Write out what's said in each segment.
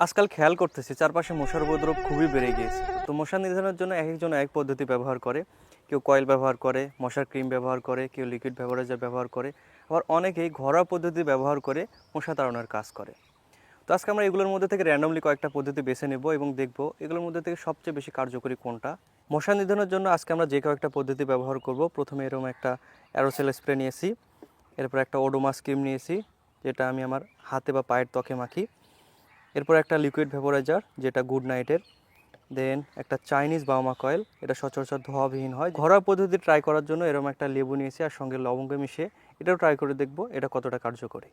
আজকাল খেয়াল করতেছি চারপাশে মশার উপদ্রব খুবই বেড়ে গিয়েছে। তো মশা নিধনের জন্য এক একজন এক পদ্ধতি ব্যবহার করে। কেউ কয়েল ব্যবহার করে, মশার ক্রিম ব্যবহার করে, কেউ লিকুইড ভ্যাপোরাইজার ব্যবহার করে, আবার অনেকেই ঘরোয়া পদ্ধতি ব্যবহার করে মশা তাড়ানোর কাজ করে। তো আজকে আমরা এগুলোর মধ্যে থেকে র্যান্ডমলি কয়েকটা পদ্ধতি বেছে নেব এবং দেখব এগুলোর মধ্যে থেকে সবচেয়ে বেশি কার্যকরী কোনটা। মশা নিধনের জন্য আজকে আমরা যে কয়েকটা পদ্ধতি ব্যবহার করব। প্রথমে এরকম একটা অ্যারোসেল স্প্রে নিয়েছি, এরপর একটা ওডোমাস ক্রিম নিয়েছি যেটা আমি আমার হাতে বা পায়ের ত্বকে মাখি, এরপর একটা লিকুইড ভ্যাপোরাইজার যেটা গুড নাইটের, দেন একটা চাইনিজ বায়োমা কয়েল, এটা সচরাচর ধোয়াবিহীন হয়। ঘরোয়া পদ্ধতি ট্রাই করার জন্য এরকম একটা লেবু নিয়েছি আর সঙ্গে লবঙ্গ মিশিয়ে এটাও ট্রাই করে দেখব এটা কতটা কার্যকরী।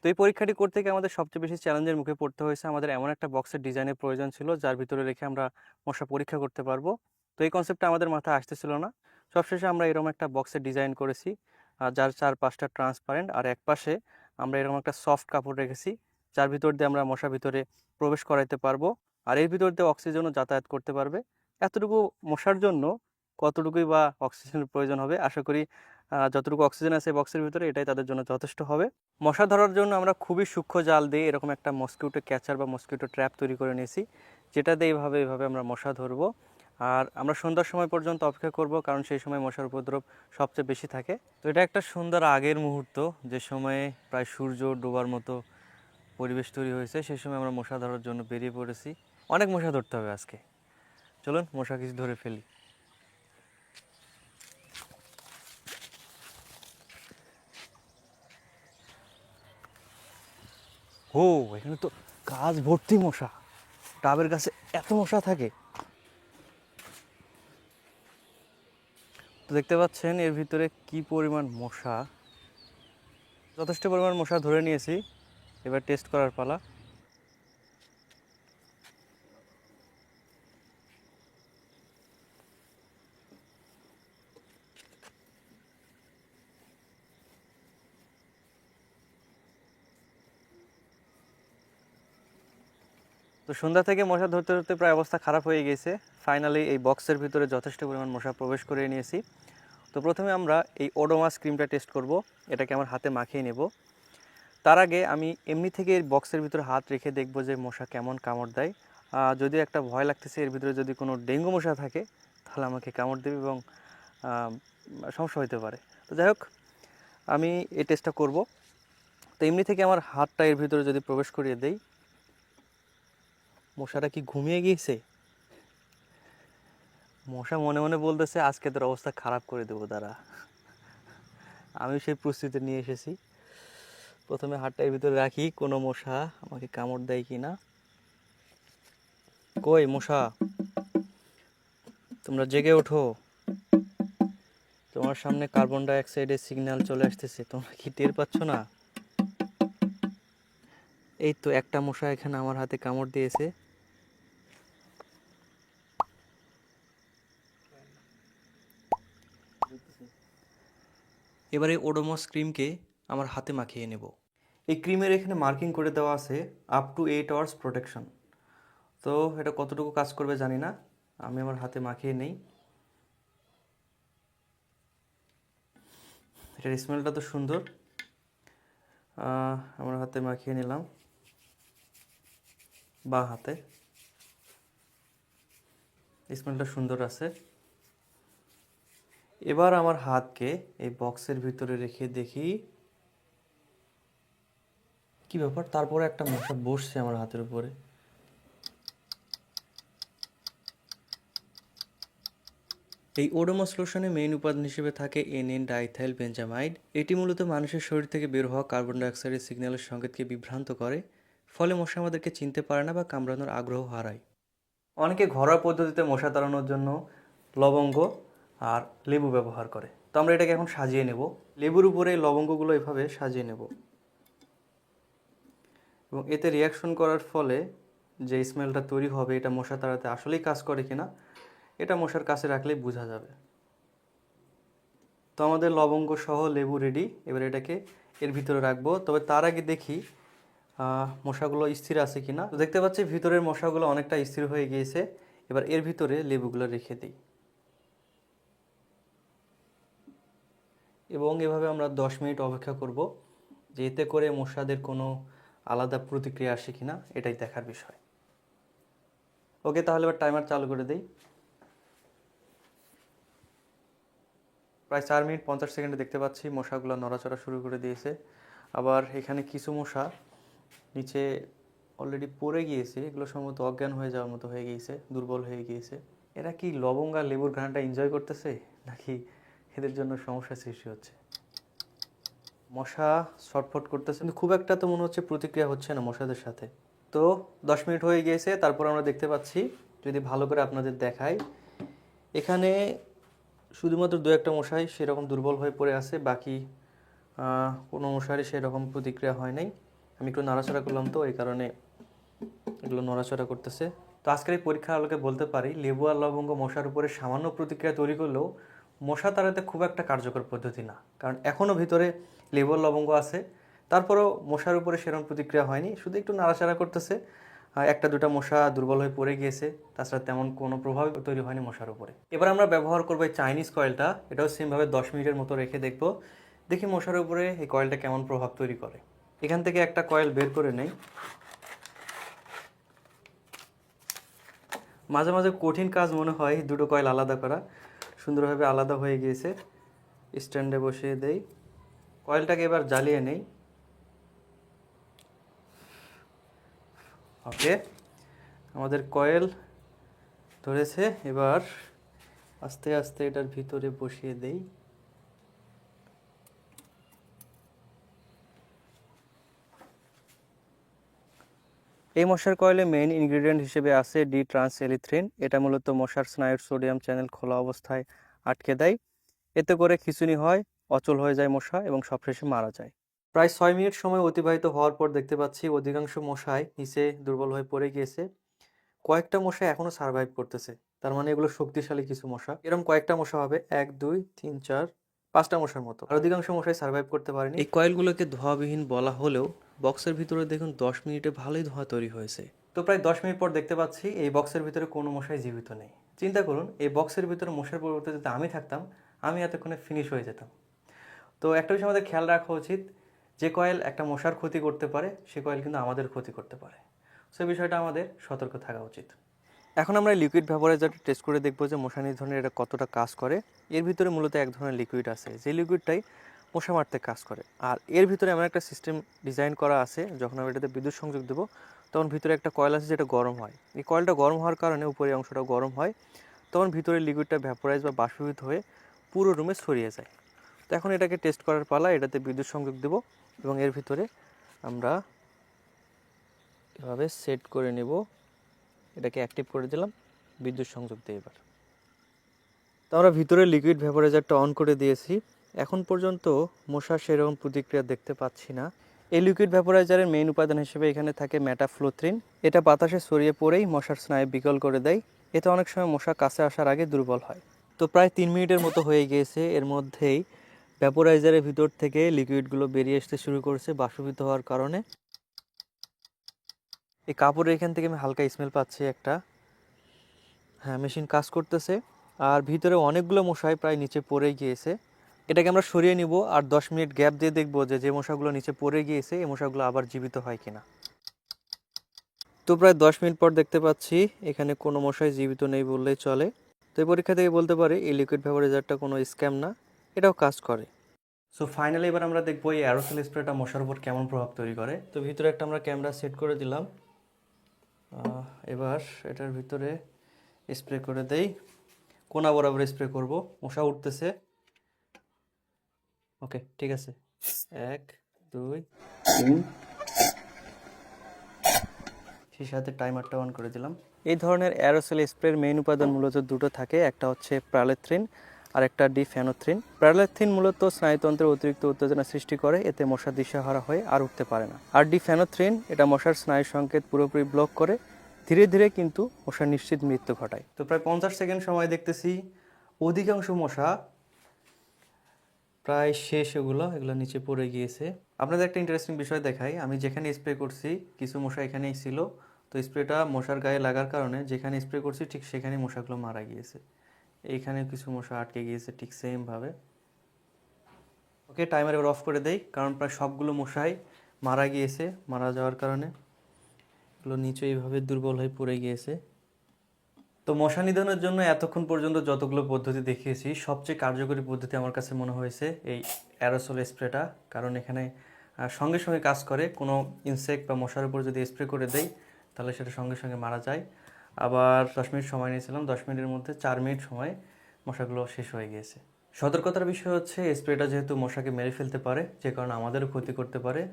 তো এই পরীক্ষাটি করতে গিয়ে আমাদের সবচেয়ে বেশি চ্যালেঞ্জের মুখে পড়তে হয়েছে। আমাদের এমন একটা বক্সের ডিজাইনের প্রয়োজন ছিল যার ভিতরে রেখে আমরা মশা পরীক্ষা করতে পারবো। তো এই কনসেপ্টটা আমাদের মাথায় আসতেছিল না। সবশেষে আমরা এরকম একটা বক্সের ডিজাইন করেছি যার চারপাশটা ট্রান্সপারেন্ট আর এক পাশে আমরা এরকম একটা সফট কাপড় রেখেছি যার ভিতর দিয়ে আমরা মশা ভিতরে প্রবেশ করাইতে পারবো আর এর ভিতর দিয়ে অক্সিজেনও যাতায়াত করতে পারবে। এতটুকু মশার জন্য কতটুকুই বা অক্সিজেনের প্রয়োজন হবে, আশা করি যতটুকু অক্সিজেন আছে বক্সের ভিতরে এটাই তাদের জন্য যথেষ্ট হবে। মশা ধরার জন্য আমরা খুবই সূক্ষ্ম জাল দিয়ে এরকম একটা মসকিউটো ক্যাচার বা মসকিউটো ট্র্যাপ তৈরি করে নিয়েছি, যেটা দিয়ে এইভাবে আমরা মশা ধরবো। আর আমরা সন্ধ্যার সময় পর্যন্ত অপেক্ষা করব, কারণ সেই সময় মশার উপদ্রব সবচেয়ে বেশি থাকে। তো এটা একটা সুন্দর আগের মুহূর্ত, যে সময়ে প্রায় সূর্য ডোবার মতো পরিবেশ তৈরি হয়েছে, সেই সময় আমরা মশা ধরার জন্য বেরিয়ে পড়েছি। অনেক মশা ধরতে হবে আজকে, চলুন মশা কিছু ধরে ফেলি। ও, এখানে তো গাছ ভর্তি মশা, ডাবের গাছে এত মশা থাকে। তো দেখতে পাচ্ছেন এর ভিতরে কি পরিমাণ মশা। যথেষ্ট পরিমাণ মশা ধরে নিয়েছি, এবার টেস্ট করার পালা। তো সন্ধ্যা থেকে মশা ধরতে ধরতে প্রায় অবস্থা খারাপ হয়ে গেছে। ফাইনালি এই বক্সের ভিতরে যথেষ্ট পরিমাণ মশা প্রবেশ করে নিয়েছি। তো প্রথমে আমরা এই ওডোমাস ক্রিমটা টেস্ট করব, এটাকে আমার হাতে মাখিয়ে নেব। তার আগে আমি এমনি থেকে এই বক্সের ভিতরে হাত রেখে দেখব যে মশা কেমন কামড় দেয়। যদি একটা ভয় লাগতেছে এর ভিতরে যদি কোনো ডেঙ্গু মশা থাকে তাহলে আমাকে কামড় দেবে এবং সমস্যা হতে পারে। তো যাই হোক, আমি এই টেস্টটা করব। তো এমনি থেকে আমার হাতটা এর ভিতরে যদি প্রবেশ করিয়ে দেই, মশাটা কি ঘুমিয়ে গিয়েছে? মশা মনে মনে বলতেছে আজকে তোর অবস্থা খারাপ করে দেবো দাঁড়া। আমি সেই প্রস্তুতি নিয়ে এসেছি। প্রথমে হাতটা এর ভিতরে রাখি, কোনো মশা আমাকে কামড় দেয় কি না। কই মশা, তোমরা জেগে ওঠো। তোমার সামনে কার্বন ডাই অক্সাইডের সিগন্যাল চলে আসতেছে, তোমরা কি টের পাচ্ছ না? এই তো একটা মশা এখানে আমার হাতে কামড় দিয়েছে। এবারে ওডোমস ক্রিমকে আমার হাতে মাখিয়ে নেব। এই ক্রিমের এখানে মার্কিং করে দেওয়া আছে আপ টু 8 আওয়ার্স প্রোটেকশন। তো এটা কতটুকু কাজ করবে জানি না, আমি আমার হাতে মাখিয়ে নেই। এটার স্মেলটা তো সুন্দর। আমার হাতে মাখিয়ে নিলাম, বা হাতে স্মেলটা সুন্দর আছে। এবার আমার হাতকে এই বক্সের ভিতরে রেখে দেখি কি ব্যাপার। তারপরে একটা মশা বসছে আমার হাতের উপরে। এই ওডোমস লোশনে মেইন উপাদান হিসেবে থাকে এনএন ডাইথাইল বেঞ্জামাইড। এটি মূলত মানুষের শরীর থেকে বের হওয়া কার্বন ডাইঅক্সাইডের সিগন্যালের সংকেতকে বিভ্রান্ত করে, ফলে মশা আমাদেরকে চিনতে পারে না বা কামড়ানোর আগ্রহ হারায়। অনেকে ঘরোয়া পদ্ধতিতে মশা তাড়ানোর জন্য লবঙ্গ আর লেবু ব্যবহার করে। তো আমরা এটাকে এখন সাজিয়ে নেব। লেবুর উপরে লবঙ্গগুলো এভাবে সাজিয়ে নেব এবং এতে রিয়াকশন করার ফলে যে স্মেলটা তৈরি হবে এটা মশা তাড়াতে আসলেই কাজ করে কিনা এটা মশার কাছে রাখলেই বোঝা যাবে। তো আমাদের লবঙ্গ সহ লেবু রেডি। এবার এটাকে এর ভিতরে রাখবো, তবে তার আগে দেখি মশাগুলো স্থির আছে কিনা। তো দেখতে পাচ্ছি ভিতরের মশাগুলো অনেকটা স্থির হয়ে গিয়েছে। এবার এর ভিতরে লেবুগুলো রেখে দিই এবং এভাবে আমরা 10 মিনিট অপেক্ষা করব, যে এতে করে মশাদের কোনো আলাদা প্রতিক্রিয়া আসে কিনা এটাই দেখার বিষয়। ওকে, তাহলে এবার টাইমার চালু করে দেই। প্রায় 4 মিনিট 50 সেকেন্ডে দেখতে পাচ্ছি মশাগুলো নড়াচড়া শুরু করে দিয়েছে। আবার এখানে কিছু মশা নিচে অলরেডি পড়ে গিয়েছে, এগুলো সম্ভবত অজ্ঞান হয়ে যাওয়ার মতো হয়ে গিয়েছে, দুর্বল হয়ে গিয়েছে। এরা কি লবঙ্গ আর লেবুর ঘ্রাণটা এনজয় করতেছে, নাকি এদের জন্য সমস্যা সৃষ্টি হচ্ছে? মশা ছটফট করতেছে, কিন্তু খুব একটা তো মনে হচ্ছে প্রতিক্রিয়া হচ্ছে না মশাদের সাথে। তো 10 মিনিট হয়ে গিয়েছে, তারপর আমরা দেখতে পাচ্ছি, যদি ভালো করে আপনাদের দেখাই, এখানে শুধুমাত্র দু একটা মশাই সেরকম দুর্বল হয়ে পড়ে আছে, বাকি কোনো মশারই সেরকম প্রতিক্রিয়া হয় নাই। আমি একটু নাড়াচাড়া করলাম তো এই কারণে এগুলো নড়াচড়া করতেছে। তো আজকের এই পরীক্ষার আলোকে বলতে পারি, লেবু আর লবঙ্গ মশার উপরে সামান্য প্রতিক্রিয়া তৈরি করলেও মশা তাড়াতে খুব একটা কার্যকর পদ্ধতি না, কারণ এখনও ভিতরে লেবু আর লবঙ্গ আছে। তারপরেও মশার উপরে সেরকম প্রতিক্রিয়া হয়নি, শুধু একটু নাড়াচাড়া করতেছে। একটা দুটা মশা দুর্বল হয়ে পড়ে গিয়েছে, তাছাড়া তেমন কোনো প্রভাব তৈরি হয়নি মশার উপরে। এবার আমরা ব্যবহার করবো এই চাইনিজ কয়েলটা, এটাও সেমভাবে 10 মিনিটের মতো রেখে দেখবো, দেখি মশার উপরে এই কয়েলটা কেমন প্রভাব তৈরি করে। এখান থেকে একটা কয়েল বের করে নেই। মাঝে মাঝে কঠিন কাজ মনে হয় দুটো কয়েল আলাদা করা, সুন্দরভাবে আলাদা হয়ে গিয়েছে। স্ট্যান্ডে বসিয়ে দেই, কয়েলটাকে এবার জ্বালিয়ে নেই। ওকে, আমাদের কয়েল ধরেছে। এবার আস্তে আস্তে এটার ভিতরে বসিয়ে দেই। এই মশার কয়েলে মেইন ইনগ্রেডিয়েন্ট হিসেবে আছে ডি ট্রান্সএলিথ্রিন। এটা মূলত মশার স্নায়ুর সোডিয়াম চ্যানেল খোলা অবস্থায় আটকে দেয়। এতে করে খিঁচুনি হয়, অচল হয়ে যায় মশা এবং সবশেষে মারা যায়। প্রায় 6 মিনিট সময় অতিবাহিত হওয়ার পর দেখতে পাচ্ছি অধিকাংশ মশাই নিচে দুর্বল হয়ে পড়ে গিয়েছে। কয়েকটা মশা এখনো সার্ভাইভ করতেছে, তার মানে এগুলো শক্তিশালী কিছু মশা। এরকম কয়েকটা মশা হবে, 1 2 3 4 5টা মশার মতো, আর অধিকাংশ মশাই সার্ভাইভ করতে পারেনি। এই কয়েলগুলোকে ধোঁয়াবিহীন বলা হলেও বক্সের ভিতরে দেখুন 10 মিনিটে ভালোই ধোঁয়া তৈরি হয়েছে। তো প্রায় 10 মিনিট পর দেখতে পাচ্ছি এই বক্সের ভিতরে কোনো মশাই জীবিত নেই। চিন্তা করুন, এই বক্সের ভিতরে মশার পরিবর্তে যদি আমি থাকতাম, আমি এতক্ষণে ফিনিশ হয়ে যেতাম। তো একটা বিষয় আমাদের খেয়াল রাখা উচিত, যে কয়েল একটা মশার ক্ষতি করতে পারে সে কয়েল কিন্তু আমাদের ক্ষতি করতে পারে। সে বিষয়টা আমাদের সতর্ক থাকা উচিত। এখন আমরা লিকুইড ভ্যাপোরাইজারটা টেস্ট করে দেখবো যে মশা নিধনের এটা কতটা কাজ করে। এর ভিতরে মূলত এক ধরনের লিকুইড আছে, যে লিকুইডটাই মশা মারতে কাজ করে। আর এর ভিতরে এমন একটা সিস্টেম ডিজাইন করা আছে, যখন আমরা এটাতে বিদ্যুৎ সংযোগ দেবো তখন ভিতরে একটা কয়েল আছে যেটা গরম হয়। এই কয়েলটা গরম হওয়ার কারণে উপরের অংশটা গরম হয়, তখন ভিতরে লিকুইডটা ভ্যাপোরাইজ বা বাষ্পীভূত হয়ে পুরো রুমে ছড়িয়ে যায়। তো এখন এটাকে টেস্ট করার পালা, এটাতে বিদ্যুৎ সংযোগ দেব এবং এর ভিতরে আমরা এভাবে সেট করে নেব। এটাকে অ্যাক্টিভ করে দিলাম, বিদ্যুৎ সংযোগ দিয়ে এবার। তো আমরা ভিতরে লিকুইড ভ্যাপোরাইজারটা অন করে দিয়েছি। এখন পর্যন্ত মশার সেরকম প্রতিক্রিয়া দেখতে পাচ্ছি না। এই লিকুইড ভ্যাপোরাইজারের মেইন উপাদান হিসেবে এখানে থাকে মেটাফ্লোথ্রিন। এটা বাতাসে ছড়িয়ে পড়েই মশার স্নায়ু বিকল করে দেয়। এতে অনেক সময় মশা কাছে আসার আগে দুর্বল হয়। তো প্রায় 3 মিনিটের মতো হয়ে গিয়েছে, এর মধ্যেই ভ্যাপোরাইজারের ভিতর থেকে লিকুইডগুলো বেরিয়ে আসতে শুরু করেছে বাষ্পীভূত হওয়ার কারণে। এই কাপড়ের এখান থেকে আমি হালকা স্মেল পাচ্ছি একটা। হ্যাঁ, মেশিন কাজ করতেছে। আর ভিতরে অনেকগুলো মশাই প্রায় নিচে পড়ে গিয়েছে। এটাকে আমরা সরিয়ে নিব আর 10 মিনিট গ্যাপ দিয়ে দেখবো যে মশাগুলো নিচে পড়ে গিয়েছে এই মশাগুলো আবার জীবিত হয় কিনা। তো প্রায় 10 মিনিট পর দেখতে পাচ্ছি এখানে কোনো মশাই জীবিত নেই বললেই চলে। তো এই পরীক্ষা থেকে বলতে পারি এই লিকুইড ভ্যাপোরাইজারটা কোনো স্ক্যাম না, এটাও কাজ করে। সো ফাইনালি এবার আমরা দেখবো এই অ্যারোসল স্প্রেটা মশার উপর কেমন প্রভাব তৈরি করে। তো ভিতরে একটা আমরা ক্যামেরা সেট করে দিলাম। এবার এটার ভিতরে স্প্রে করে দেই, কোনা বরাবর স্প্রে করব। মশা উঠতেছে। ওকে, ঠিক আছে, 1 2 3। সেই সাথে টাইমারটা অন করে দিলাম। এই ধরনের অ্যারোসল স্প্রের মেইন উপাদান মূলত দুটো থাকে, একটা হচ্ছে প্রালেথ্রিন আর একটা ডিফেনোথ্রিন। প্রালেথ্রিন মূলত স্নায়ুতন্ত্রের অতিরিক্ত উত্তেজনা সৃষ্টি করে, এতে মশা দিশাহারা হয়ে আর উঠতে পারে না। আর ডিফেনোথ্রিন এটা মশার স্নায়ু সংকেত পুরোপুরি ব্লক করে, ধীরে ধীরে কিন্তু মশার নিশ্চিত মৃত্যু ঘটায়। তো প্রায় 50 সেকেন্ড সময় দেখতেছি অধিকাংশ মশা প্রায় শেষ, এগুলো নিচে পড়ে গিয়েছে। আপনাদের একটা ইন্টারেস্টিং বিষয় দেখাই, আমি যেখানে স্প্রে করছি কিছু মশা এখানেই ছিল। তো স্প্রেটা মশার গায়ে লাগার কারণে যেখানে স্প্রে করছি ঠিক সেখানেই মশাগুলো মারা গিয়েছে। এইখানে কিছু মশা আটকে গিয়েছে ঠিক সেমভাবে। ওকে, টাইমার এবার অফ করে দেই, কারণ প্রায় সবগুলো মশাই মারা গিয়েছে। মারা যাওয়ার কারণে এগুলো নিচে এইভাবে দুর্বল হয়ে পড়ে গিয়েছে। তো মশা নিধনের জন্য এতক্ষণ পর্যন্ত যতগুলো পদ্ধতি দেখিয়েছি সবচেয়ে কার্যকরী পদ্ধতি আমার কাছে মনে হয়েছে এই অ্যারোসল স্প্রেটা। কারণ এখানে সঙ্গে সঙ্গে কাজ করে। কোনো ইনসেক্ট বা মশার উপর যদি স্প্রে করে দেই তাহলে সেটা সঙ্গে সঙ্গে মারা যায়। আবার 10 মিনিট সময় নিয়েছিলাম, 10 মিনিটের মধ্যে 4 মিনিট সময় মশাগুলো শেষ হয়ে গিয়েছে। সতর্কতার বিষয় হচ্ছে স্প্রেটা যেহেতু মশাকে মেরে ফেলতে পারে, যে কারণে আমাদেরও ক্ষতি করতে পারে।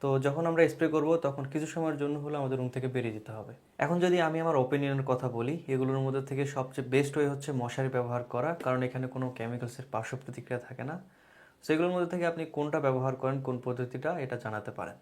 তো যখন আমরা স্প্রে করব তখন কিছু সময়ের জন্য হলে আমাদের রুম থেকে বেরিয়ে যেতে হবে। এখন যদি আমি আমার ওপিনিয়নের কথা বলি, এগুলোর মধ্যে থেকে সবচেয়ে বেস্ট ওয়ে হচ্ছে মশারি ব্যবহার করা, কারণ এখানে কোনো কেমিক্যালসের পার্শ্ব প্রতিক্রিয়া থাকে না। সেগুলোর মধ্যে থেকে আপনি কোনটা ব্যবহার করেন, কোন পদ্ধতিটা, এটা জানাতে পারেন।